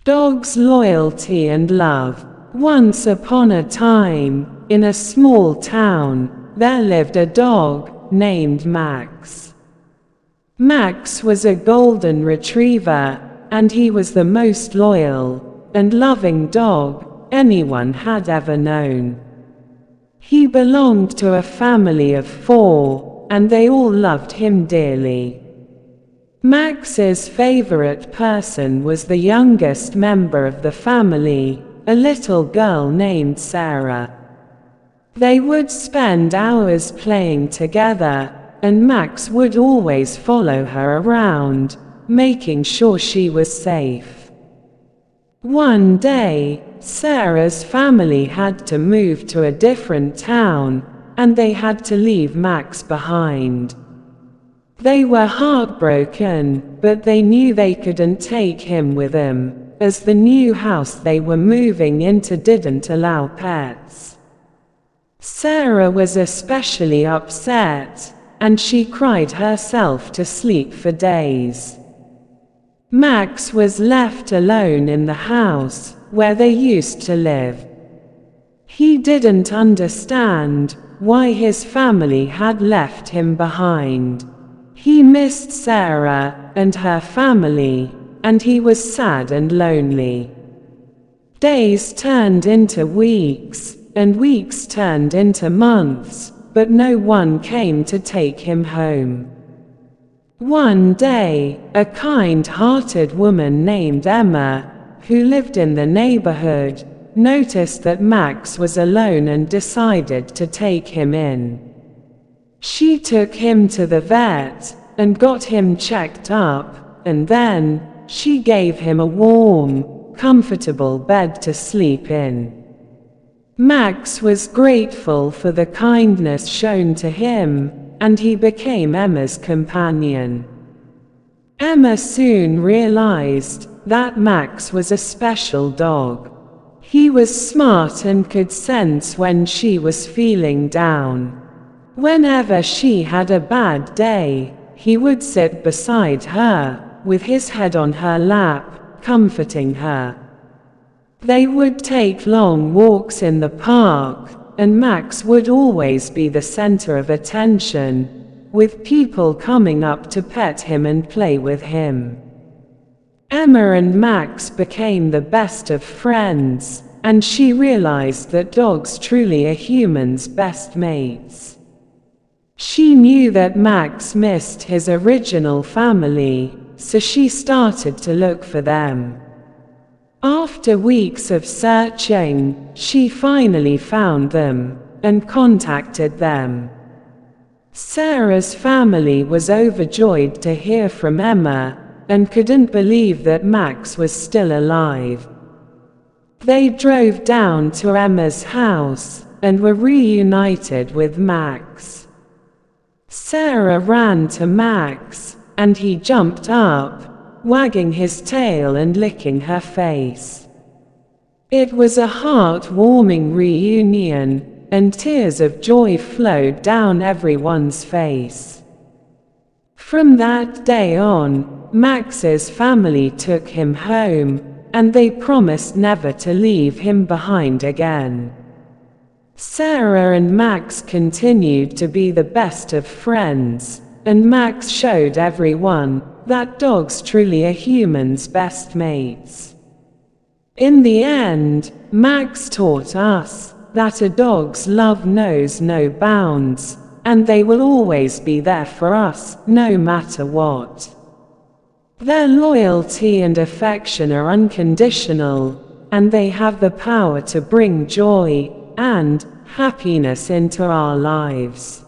Dogs' loyalty and love. Once upon a time, in a small town, there lived a dog named Max. Max was a golden retriever, and he was the most loyal and loving dog anyone had ever known. He belonged to a family of 4, and they all loved him dearly. Max's favorite person was the youngest member of the family, a little girl named Sarah. They would spend hours playing together, and Max would always follow her around, making sure she was safe. One day, Sarah's family had to move to a different town, and they had to leave Max behind. They were heartbroken, but they knew they couldn't take him with them, as the new house they were moving into didn't allow pets. Sarah was especially upset, and she cried herself to sleep for days. Max was left alone in the house where they used to live. He didn't understand why his family had left him behind. He missed Sarah and her family, and he was sad and lonely. Days turned into weeks, and weeks turned into months, but no one came to take him home. One day, a kind-hearted woman named Emma, who lived in the neighborhood, noticed that Max was alone and decided to take him in. She took him to the vet and got him checked up, and then she gave him a warm, comfortable bed to sleep in. Max was grateful for the kindness shown to him, and he became Emma's companion. Emma soon realized that Max was a special dog. He was smart and could sense when she was feeling down. Whenever she had a bad day, he would sit beside her, with his head on her lap, comforting her. They would take long walks in the park, and Max would always be the center of attention, with people coming up to pet him and play with him. Emma and Max became the best of friends, and she realized that dogs truly are humans' best mates. She knew that Max missed his original family, so she started to look for them. After weeks of searching, she finally found them and contacted them. Sarah's family was overjoyed to hear from Emma and couldn't believe that Max was still alive. They drove down to Emma's house and were reunited with Max. Sarah ran to Max, and he jumped up, wagging his tail and licking her face. It was a heart-warming reunion, and tears of joy flowed down everyone's face. From that day on, Max's family took him home, and they promised never to leave him behind again. Sarah and Max continued to be the best of friends, and Max showed everyone that dogs truly are humans' best mates. In the end, Max taught us that a dog's love knows no bounds, and they will always be there for us, no matter what. Their loyalty and affection are unconditional, and they have the power to bring joy and happiness into our lives.